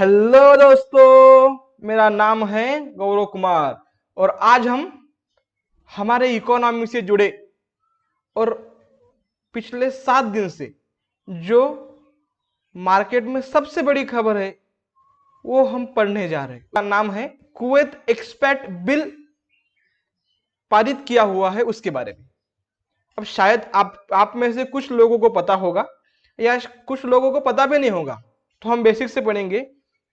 Hello दोस्तों, मेरा नाम है गौरव कुमार और आज हम हमारे इकोनॉमी से जुड़े और पिछले 7 दिन से जो मार्केट में सबसे बड़ी खबर है वो हम पढ़ने जा रहे हैं। का नाम है कुवैत एक्सपैट बिल पारित किया हुआ है, उसके बारे में। अब शायद आप में से कुछ लोगों को पता होगा या कुछ लोगों को पता भी नहीं होगा, तो हम बेसिक से पढ़ेंगे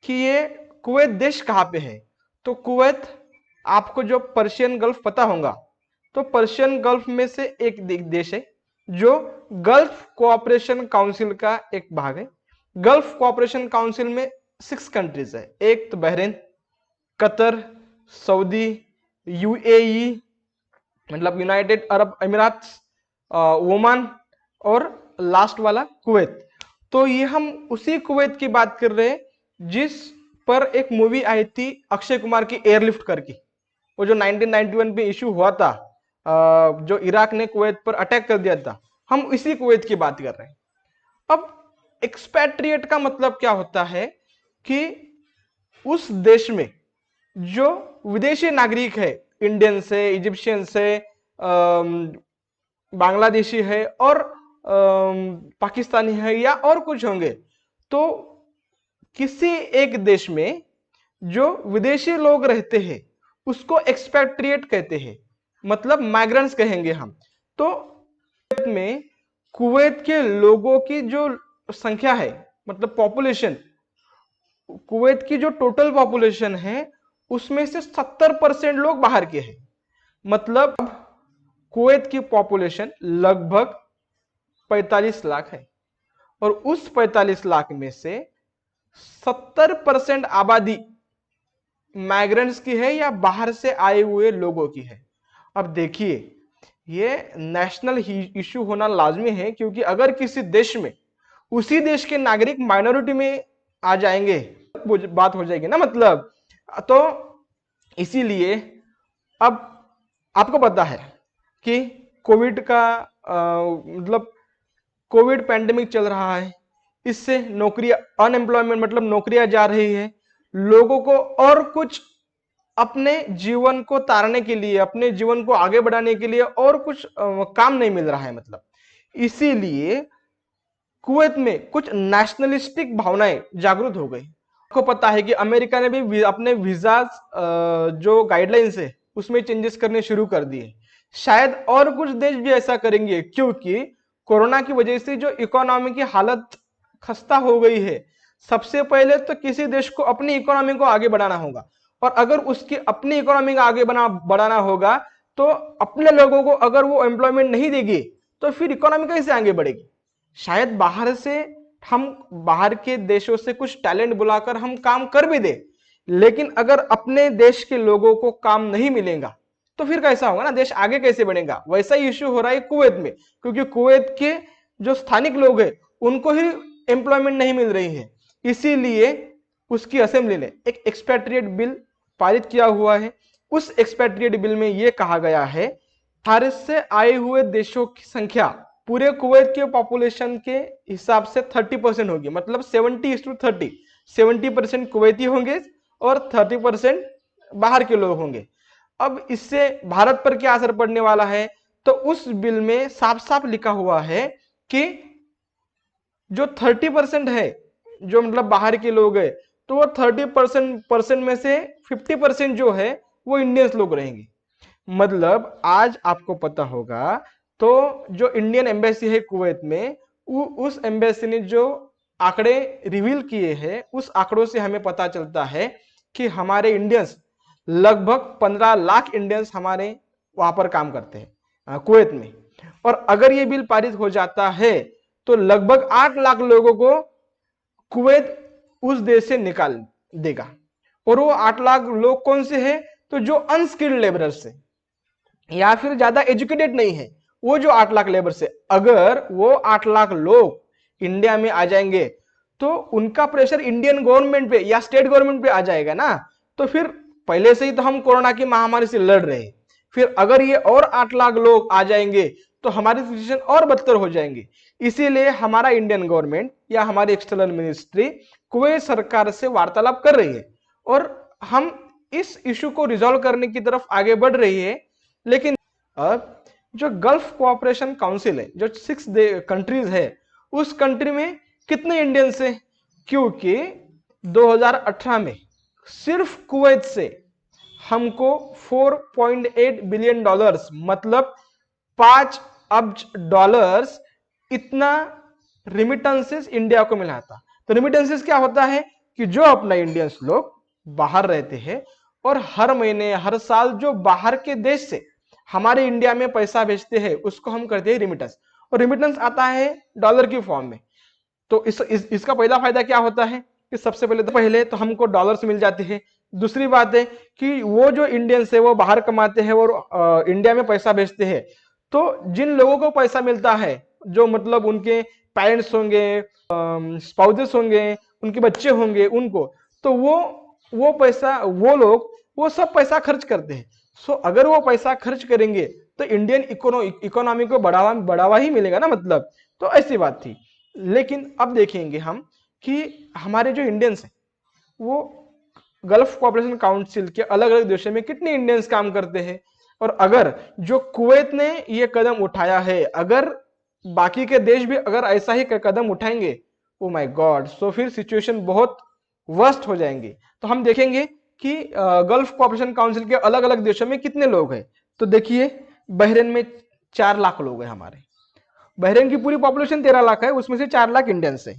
कि ये कुवैत देश कहाँ पे है। तो कुवैत, आपको जो पर्शियन गल्फ पता होगा, तो पर्शियन गल्फ में से एक देश है जो गल्फ कोऑपरेशन काउंसिल का एक भाग है। गल्फ कोऑपरेशन काउंसिल में 6 कंट्रीज है। एक तो बहरीन, कतर, सऊदी, यूएई मतलब यूनाइटेड अरब अमीरात, ओमान और लास्ट वाला कुवैत। तो ये हम उसी कुवैत की बात कर रहे हैं जिस पर एक मूवी आई थी अक्षय कुमार की, एयरलिफ्ट करके, वो जो 1991 में इशू हुआ था, जो इराक ने कुवैत पर अटैक कर दिया था। हम इसी कुवैत की बात कर रहे हैं। अब एक्सपैट्रिएट का मतलब क्या होता है कि उस देश में जो विदेशी नागरिक है, इंडियन से, इजिप्शियन से, बांग्लादेशी है और पाकिस्तानी है या और कुछ होंगे, तो किसी एक देश में जो विदेशी लोग रहते हैं उसको एक्सपैट्रिएट कहते हैं, मतलब माइग्रेंट्स कहेंगे हम। तो में कुवैत के लोगों की जो संख्या है, मतलब पॉपुलेशन, कुवैत की जो टोटल पॉपुलेशन है उसमें से 70% लोग बाहर के हैं। मतलब कुवैत की पॉपुलेशन लगभग 45 लाख है और उस 45 लाख में से 70% आबादी माइग्रेंट्स की है या बाहर से आए हुए लोगों की है। अब देखिए, ये नेशनल इशू होना लाजमी है, क्योंकि अगर किसी देश में उसी देश के नागरिक माइनॉरिटी में आ जाएंगे वो बात हो जाएगी ना, मतलब। तो इसीलिए अब आपको पता है कि कोविड का मतलब कोविड पैंडेमिक चल रहा है, इससे नौकरियां, अनएम्प्लॉयमेंट मतलब नौकरियां जा रही है। लोगों को और कुछ अपने जीवन को तारने के लिए, अपने जीवन को आगे बढ़ाने के लिए और कुछ काम नहीं मिल रहा है, मतलब। इसीलिए कुवैत में कुछ नेशनलिस्टिक भावनाएं जागृत हो गई। आपको पता है कि अमेरिका ने भी अपने वीजा जो गाइडलाइंस है उसमें चेंजेस करने शुरू कर दिए। शायद और कुछ देश भी ऐसा करेंगे, क्योंकि कोरोना की वजह से जो इकोनॉमी की हालत खस्ता हो गई है। सबसे पहले तो किसी देश को अपनी इकोनॉमी को आगे बढ़ाना होगा, और अगर उसकी अपनी इकोनॉमी को आगे बढ़ाना होगा तो अपने लोगों को अगर वो एम्प्लॉयमेंट नहीं देगी तो फिर इकोनॉमी कैसे आगे बढ़ेगी। शायद बाहर के देशों से कुछ टैलेंट बुलाकर हम काम कर भी दे, लेकिन अगर अपने देश के लोगों को काम नहीं मिलेगा तो फिर कैसा होगा ना, देश आगे कैसे बढ़ेगा। वैसा ही इश्यू हो रहा है कुवैत में, क्योंकि कुवैत के जो स्थानिक लोग हैं उनको ही एम्प्लॉयमेंट नहीं मिल रही है। इसीलिए उसकी असेंबली ने एक एक्सपैट्रिएट बिल पारित किया हुआ है। उस एक्सपैट्रिएट बिल में यह कहा गया है, भारत से आए हुए देशों की संख्या पूरे कुवैत के पॉपुलेशन के हिसाब से 30% होगी, मतलब 70:30। 70% कुवैती होंगे और 30% बाहर के लोग होंगे। अब इससे भारत पर क्या असर पड़ने वाला है, तो उस बिल में साफ साफ लिखा हुआ है कि जो 30% है, जो मतलब बाहर के लोग है, तो वो 30% में से 50% जो है वो इंडियंस लोग रहेंगे। मतलब आज आपको पता होगा, तो जो इंडियन एम्बेसी है कुवैत में, उस एम्बेसी ने जो आंकड़े रिवील किए हैं, उस आंकड़ों से हमें पता चलता है कि हमारे इंडियंस, लगभग 15 लाख इंडियंस हमारे वहां पर काम करते हैं कुवैत में। और अगर ये बिल पारित हो जाता है तो लगभग 8 लाख लोगों को कुवैत उस देश से निकाल देगा। और वो 8 लाख लोग कौन से हैं, तो जो अनस्किल्ड लेबरर्स है या फिर ज्यादा एजुकेटेड नहीं है, वो जो 8 लाख लेबर से, अगर वो 8 लाख लोग इंडिया में आ जाएंगे तो उनका प्रेशर इंडियन गवर्नमेंट पे या स्टेट गवर्नमेंट पे आ जाएगा ना। तो फिर पहले से ही तो हम कोरोना की महामारी से लड़ रहे हैं, फिर अगर ये और 8 लाख लोग आ जाएंगे तो हमारी सिचुएशन और बदतर हो जाएंगी। इसीलिए हमारा इंडियन गवर्नमेंट या हमारी एक्सटर्नल मिनिस्ट्री कुवैत सरकार से वार्तालाप कर रही है और हम इस इशू को रिजॉल्व करने की तरफ आगे बढ़ रही है। लेकिन अब जो गल्फ कोऑपरेशन काउंसिल है, जो 6 कंट्रीज है, उस कंट्री में कितने इंडियंस है? क्योंकि 2018 में सिर्फ कुवैत से हमको 4.8 बिलियन डॉलर्स मतलब 5 अरब डॉलर्स इतना रिमिटेंसेस इंडिया को मिला था। तो रिमिटेंसेस क्या होता है कि जो अपना इंडियंस लोग बाहर रहते हैं और हर महीने हर साल जो बाहर के देश से हमारे इंडिया में पैसा भेजते हैं उसको हम करते हैं रिमिटेंस, और रिमिटेंस आता है डॉलर की फॉर्म में। तो इसका पहला फायदा क्या होता है कि सबसे पहले तो हमको डॉलर्स मिल जाते हैं। दूसरी बात है कि वो जो इंडियंस है वो बाहर कमाते हैं और इंडिया में पैसा भेजते हैं, तो जिन लोगों को पैसा मिलता है, जो मतलब उनके पेरेंट्स होंगे, स्पाउसेस होंगे, उनके बच्चे होंगे, उनको तो वो पैसा वो लोग वो सब पैसा खर्च करते हैं। सो अगर वो पैसा खर्च करेंगे तो इंडियन इकोनॉमी को बढ़ावा ही मिलेगा ना, मतलब। तो ऐसी बात थी। लेकिन अब देखेंगे हम कि हमारे जो इंडियंस हैं वो गल्फ कोऑपरेशन काउंसिल के अलग अलग देशों में कितने इंडियंस काम करते हैं, और अगर जो कुवैत ने ये कदम उठाया है, अगर बाकी के देश भी अगर ऐसा ही कदम उठाएंगे, ओ माय गॉड, सो फिर सिचुएशन बहुत वर्स्ट हो जाएंगे। तो हम देखेंगे कि गल्फ कोऑपरेशन काउंसिल के अलग अलग देशों में कितने लोग हैं। तो देखिए, बहरीन में 4 लाख लोग हैं हमारे। बहरीन की पूरी पॉपुलेशन 13 लाख है, उसमें से 4 लाख इंडियंस है।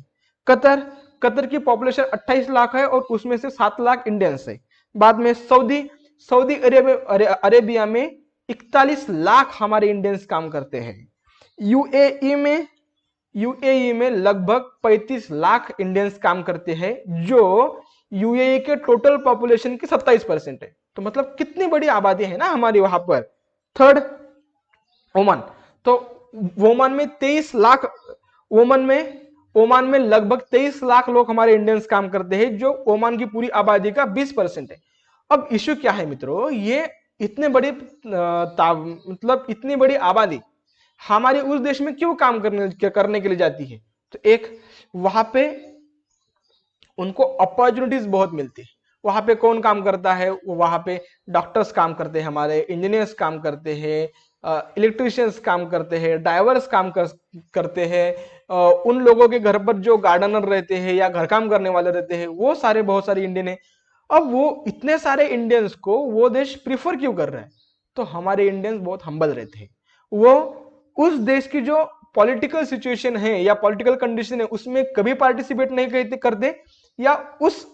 कतर की पॉपुलेशन 28 लाख है और उसमें से 7 लाख इंडियंस है। बाद में सऊदी अरेबिया में 41 लाख हमारे इंडियंस काम करते हैं। यूएई में लगभग 35 लाख इंडियंस काम करते हैं, जो यूएई के टोटल पॉपुलेशन की 27% है। तो मतलब कितनी बड़ी आबादी है ना हमारी वहां पर। Third, Oman. तो ओमान में 23 लाख, ओमान में लगभग 23 लाख लोग हमारे इंडियंस काम करते हैं, जो ओमान की पूरी आबादी का 20% है। अब इश्यू क्या है मित्रों, ये इतने बड़ी मतलब इतनी बड़ी आबादी हमारे उस देश में क्यों काम करने के लिए जाती है? तो एक, वहां पे उनको अपॉर्चुनिटीज बहुत मिलती है। वहां पे कौन काम करता है? वहां पे डॉक्टर्स काम करते हैं, हमारे इंजीनियर्स काम करते हैं, इलेक्ट्रिशियंस काम करते हैं, ड्राइवर्स काम करते हैं, उन लोगों के घर पर जो गार्डनर रहते हैं या घर काम करने वाले रहते हैं, वो सारे बहुत सारे इंडियन है। अब वो इतने सारे इंडियंस को वो देश प्रिफर क्यों कर रहे हैं? तो हमारे इंडियंस बहुत हम्बल रहते हैं। वो उस देश की जो पॉलिटिकल सिचुएशन है या पॉलिटिकल कंडीशन है उसमें कभी पार्टिसिपेट नहीं करते, या उस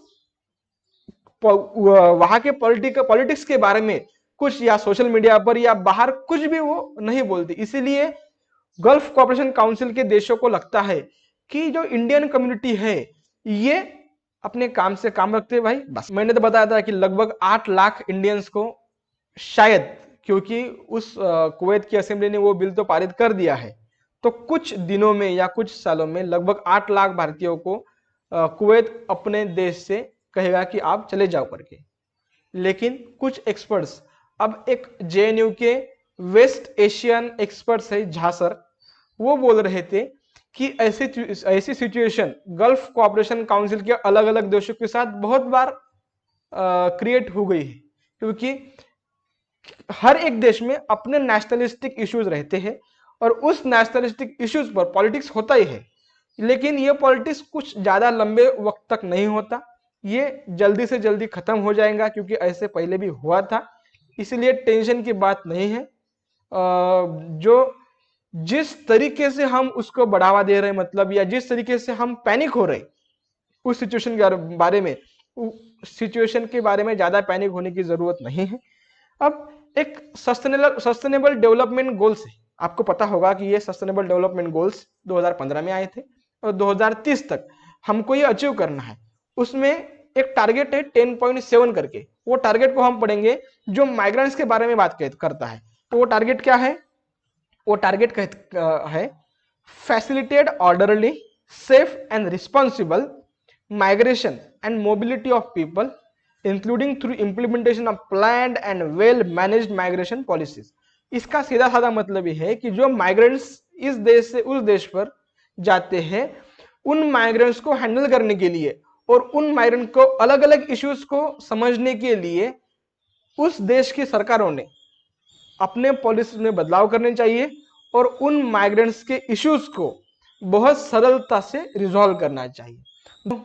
वहां के पॉलिटिक्स के बारे में कुछ या सोशल मीडिया पर या बाहर कुछ भी वो नहीं बोलते। इसीलिए गल्फ कोऑपरेशन काउंसिल के देशों को लगता है कि जो इंडियन कम्युनिटी है ये अपने काम से काम रखते हैं। भाई बस, मैंने तो बताया था कि लगभग 8 लाख इंडियंस को शायद, क्योंकि उस कुवैत की असेंबली ने वो बिल तो पारित कर दिया है, तो कुछ दिनों में या कुछ सालों में लगभग 8 लाख भारतीयों को कुवैत अपने देश से कहेगा कि आप चले जाओ करके। लेकिन कुछ एक्सपर्ट्स, अब एक जेएनयू के वेस्ट एशियन एक्सपर्ट्स है झासर, वो बोल रहे थे कि ऐसी सिचुएशन गल्फ कोऑपरेशन काउंसिल के अलग अलग देशों के साथ बहुत बार क्रिएट हो गई है, क्योंकि हर एक देश में अपने नेशनलिस्टिक इश्यूज रहते हैं और उस नेशनलिस्टिक इश्यूज पर पॉलिटिक्स होता ही है। लेकिन ये पॉलिटिक्स कुछ ज्यादा लंबे वक्त तक नहीं होता, ये जल्दी से जल्दी खत्म हो जाएगा, क्योंकि ऐसे पहले भी हुआ था। इसलिए टेंशन की बात नहीं है। जो जिस तरीके से हम उसको बढ़ावा दे रहे हैं, मतलब या जिस तरीके से हम पैनिक हो रहे उस सिचुएशन के बारे में ज्यादा पैनिक होने की जरूरत नहीं है। अब एक सस्टेनेबल डेवलपमेंट गोल्स है, आपको पता होगा कि ये सस्टेनेबल डेवलपमेंट गोल्स 2015 में आए थे और 2030 तक हमको ये अचीव करना है। उसमें एक टारगेट है 10.7 करके, वो टारगेट को हम पढ़ेंगे जो माइग्रेंट्स के बारे में बात करता है। तो वो टारगेट क्या है? वो टारगेट है facilitate orderly, safe and responsible migration and mobility of people, including through implementation of planned and well managed migration policies. इसका सीधा साधा मतलब यह है कि जो माइग्रेंट्स इस देश से उस देश पर जाते हैं, उन माइग्रेंट्स को हैंडल करने के लिए और उन माइग्रेंट को अलग अलग इश्यूज को समझने के लिए उस देश की सरकारों ने अपने पॉलिसी में बदलाव करने चाहिए और उन माइग्रेंट्स के इश्यूज को बहुत सरलता से रिजॉल्व करना चाहिए। तो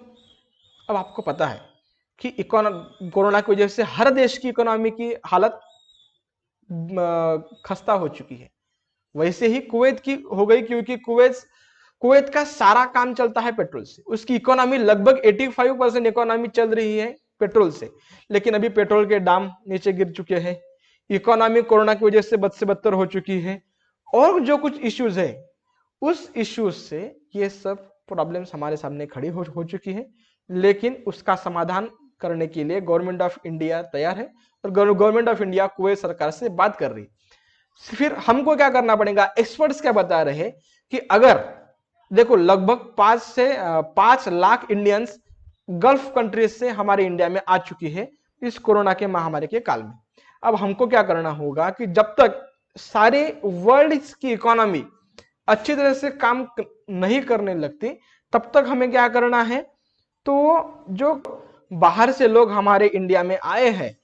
अब आपको पता है कि कोरोना की वजह से हर देश की इकोनॉमी की हालत खस्ता हो चुकी है। वैसे ही कुवैत की हो गई, क्योंकि कुवैत का सारा काम चलता है पेट्रोल से। उसकी इकोनॉमी लगभग 85% इकोनॉमी चल रही है पेट्रोल से, लेकिन अभी पेट्रोल के दाम नीचे गिर चुके हैं, इकोनॉमी कोरोना की वजह से बद से बदतर हो चुकी है, और जो कुछ इश्यूज है उस इश्यूज से ये सब प्रॉब्लम्स हमारे सामने खड़ी हो चुकी है। लेकिन उसका समाधान करने के लिए गवर्नमेंट ऑफ इंडिया तैयार है और गवर्नमेंट ऑफ इंडिया कुवैत सरकार से बात कर रही है। फिर हमको क्या करना पड़ेगा? एक्सपर्ट्स क्या बता रहे हैं कि अगर देखो लगभग 5 लाख इंडियंस गल्फ कंट्रीज से हमारे इंडिया में आ चुकी है इस कोरोना के महामारी के काल में। अब हमको क्या करना होगा कि जब तक सारे वर्ल्ड की इकोनॉमी अच्छी तरह से काम नहीं करने लगती, तब तक हमें क्या करना है? तो जो बाहर से लोग हमारे इंडिया में आए हैं,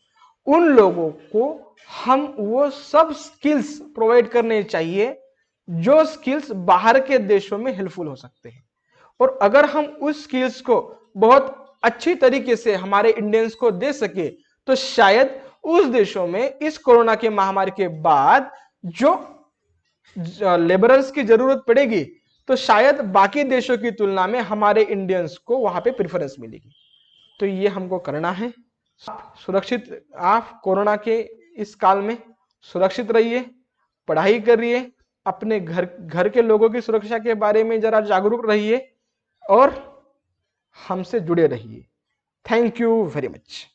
उन लोगों को हम वो सब स्किल्स प्रोवाइड करने चाहिए जो स्किल्स बाहर के देशों में हेल्पफुल हो सकते हैं। और अगर हम उस स्किल्स को बहुत अच्छी तरीके से हमारे इंडियंस को दे सके, तो शायद उस देशों में इस कोरोना के महामारी के बाद जो लेबरर्स की जरूरत पड़ेगी, तो शायद बाकी देशों की तुलना में हमारे इंडियंस को वहां पे प्रेफरेंस मिलेगी। तो ये हमको करना है। सुरक्षित, आप कोरोना के इस काल में सुरक्षित रहिए, पढ़ाई करिए, अपने घर के लोगों की सुरक्षा के बारे में जरा जागरूक रहिए और हमसे जुड़े रहिए। Thank you very much.